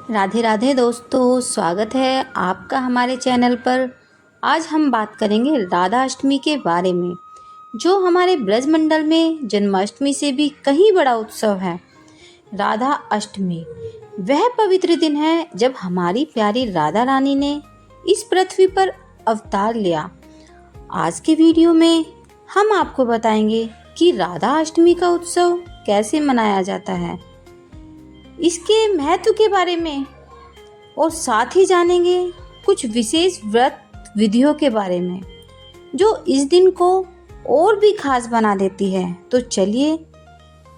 राधे राधे दोस्तों, स्वागत है आपका हमारे चैनल पर। आज हम बात करेंगे राधा अष्टमी के बारे में, जो हमारे ब्रजमंडल में जन्माष्टमी से भी कहीं बड़ा उत्सव है। राधा अष्टमी वह पवित्र दिन है जब हमारी प्यारी राधा रानी ने इस पृथ्वी पर अवतार लिया। आज के वीडियो में हम आपको बताएंगे कि राधा अष्टमी का उत्सव कैसे मनाया जाता है, इसके महत्व के बारे में, और साथ ही जानेंगे कुछ विशेष व्रत विधियों के बारे में जो इस दिन को और भी खास बना देती है। तो चलिए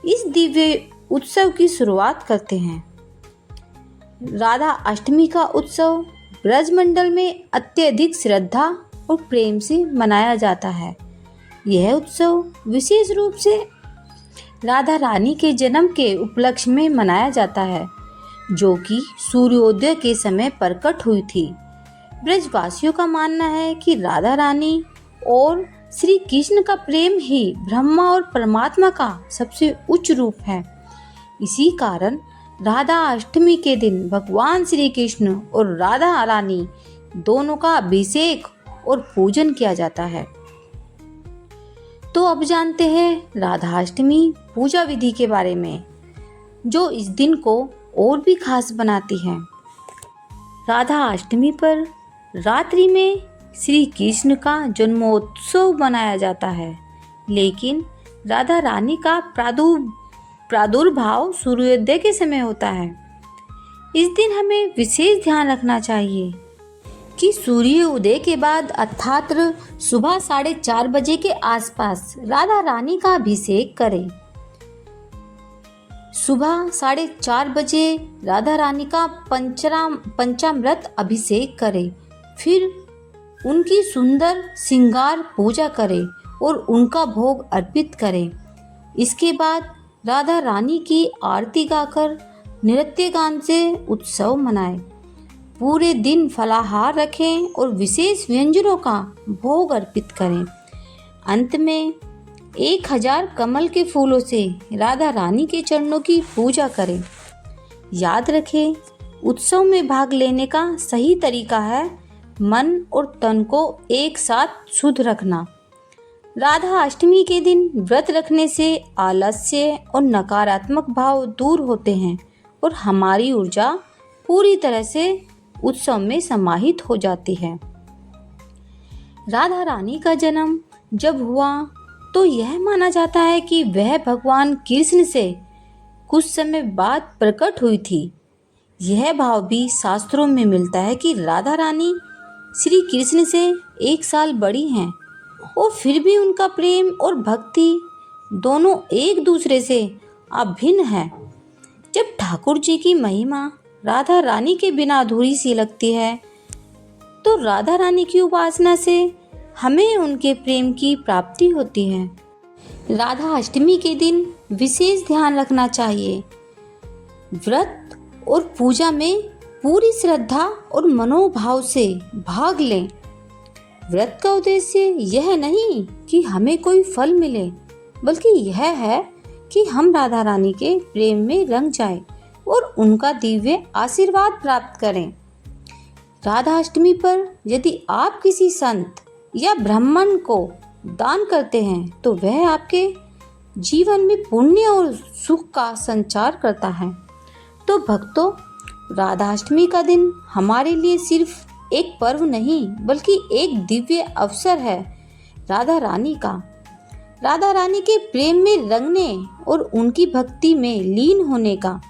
इस दिव्य उत्सव की शुरुआत करते हैं। राधा अष्टमी का उत्सव ब्रजमंडल में अत्यधिक श्रद्धा और प्रेम से मनाया जाता है। यह उत्सव विशेष रूप से राधा रानी के जन्म के उपलक्ष्य में मनाया जाता है, जो कि सूर्योदय के समय प्रकट हुई थी। ब्रजवासियों का मानना है कि राधा रानी और श्री कृष्ण का प्रेम ही ब्रह्मा और परमात्मा का सबसे उच्च रूप है। इसी कारण राधा अष्टमी के दिन भगवान श्री कृष्ण और राधा रानी दोनों का अभिषेक और पूजन किया जाता है। तो अब जानते हैं राधा अष्टमी पूजा विधि के बारे में, जो इस दिन को और भी खास बनाती है। राधा अष्टमी पर रात्रि में श्री कृष्ण का जन्मोत्सव मनाया जाता है, लेकिन राधा रानी का प्रादुर्भाव सूर्योदय के समय होता है। इस दिन हमें विशेष ध्यान रखना चाहिए कि सूर्य उदय के बाद अर्थात सुबह 4:30 बजे के आसपास राधा रानी का अभिषेक करें। सुबह 4:30 बजे राधा रानी का पंचामृत अभिषेक करें, फिर उनकी सुंदर श्रृंगार पूजा करें और उनका भोग अर्पित करें। इसके बाद राधा रानी की आरती गाकर नृत्य गान से उत्सव मनाएं। पूरे दिन फलाहार रखें और विशेष व्यंजनों का भोग अर्पित करें। अंत में 1000 कमल के फूलों से राधा रानी के चरणों की पूजा करें। याद रखें, उत्सव में भाग लेने का सही तरीका है मन और तन को एक साथ शुद्ध रखना। राधा अष्टमी के दिन व्रत रखने से आलस्य और नकारात्मक भाव दूर होते हैं और हमारी ऊर्जा पूरी तरह से उत्सव में समाहित हो जाती है। राधा रानी का जन्म जब हुआ तो यह माना जाता है कि वह भगवान कृष्ण से कुछ समय बाद प्रकट हुई थी। यह भाव भी शास्त्रों में मिलता है कि राधा रानी श्री कृष्ण से 1 साल बड़ी हैं और फिर भी उनका प्रेम और भक्ति दोनों एक दूसरे से अभिन्न है। जब ठाकुर जी की महिमा राधा रानी के बिना अधूरी सी लगती है, तो राधा रानी की उपासना से हमें उनके प्रेम की प्राप्ति होती है। राधा अष्टमी के दिन विशेष ध्यान रखना चाहिए। व्रत और पूजा में पूरी श्रद्धा और मनोभाव से भाग लें। व्रत का उद्देश्य यह नहीं कि हमें कोई फल मिले, बल्कि यह है कि हम राधा रानी के प्रेम में रंग जाएं और उनका दिव्य आशीर्वाद प्राप्त करें। राधा अष्टमी पर यदि आप किसी संत या ब्राह्मण को दान करते हैं, तो वह आपके जीवन में पुण्य और सुख का संचार करता है। तो भक्तों, राधा अष्टमी का दिन हमारे लिए सिर्फ एक पर्व नहीं, बल्कि एक दिव्य अवसर है राधा रानी का। राधा रानी के प्रेम में रंगने और उनकी भक्ति में लीन होने का।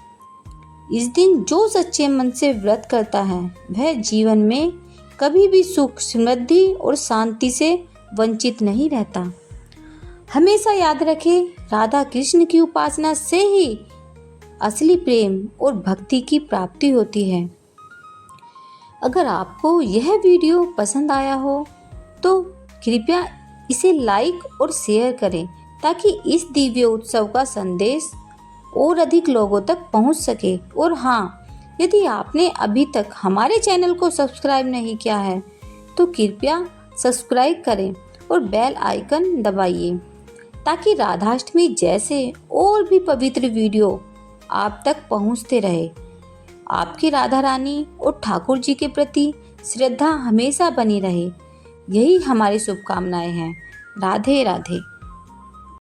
इस दिन जो सच्चे मन से व्रत करता है, वह जीवन में कभी भी सुख, समृद्धि और शांति से वंचित नहीं रहता। हमेशा याद रखें, राधा कृष्ण की उपासना से ही असली प्रेम और भक्ति की प्राप्ति होती है। अगर आपको यह वीडियो पसंद आया हो तो कृपया इसे लाइक और शेयर करें, ताकि इस दिव्य उत्सव का संदेश और अधिक लोगों तक पहुंच सके। और हाँ, यदि आपने अभी तक हमारे चैनल को सब्सक्राइब नहीं किया है, तो कृपया सब्सक्राइब करें और बेल आइकन दबाइए, ताकि राधाष्टमी जैसे और भी पवित्र वीडियो आप तक पहुंचते रहे। आपकी राधा रानी और ठाकुर जी के प्रति श्रद्धा हमेशा बनी रहे, यही हमारी शुभकामनाएं हैं। राधे राधे।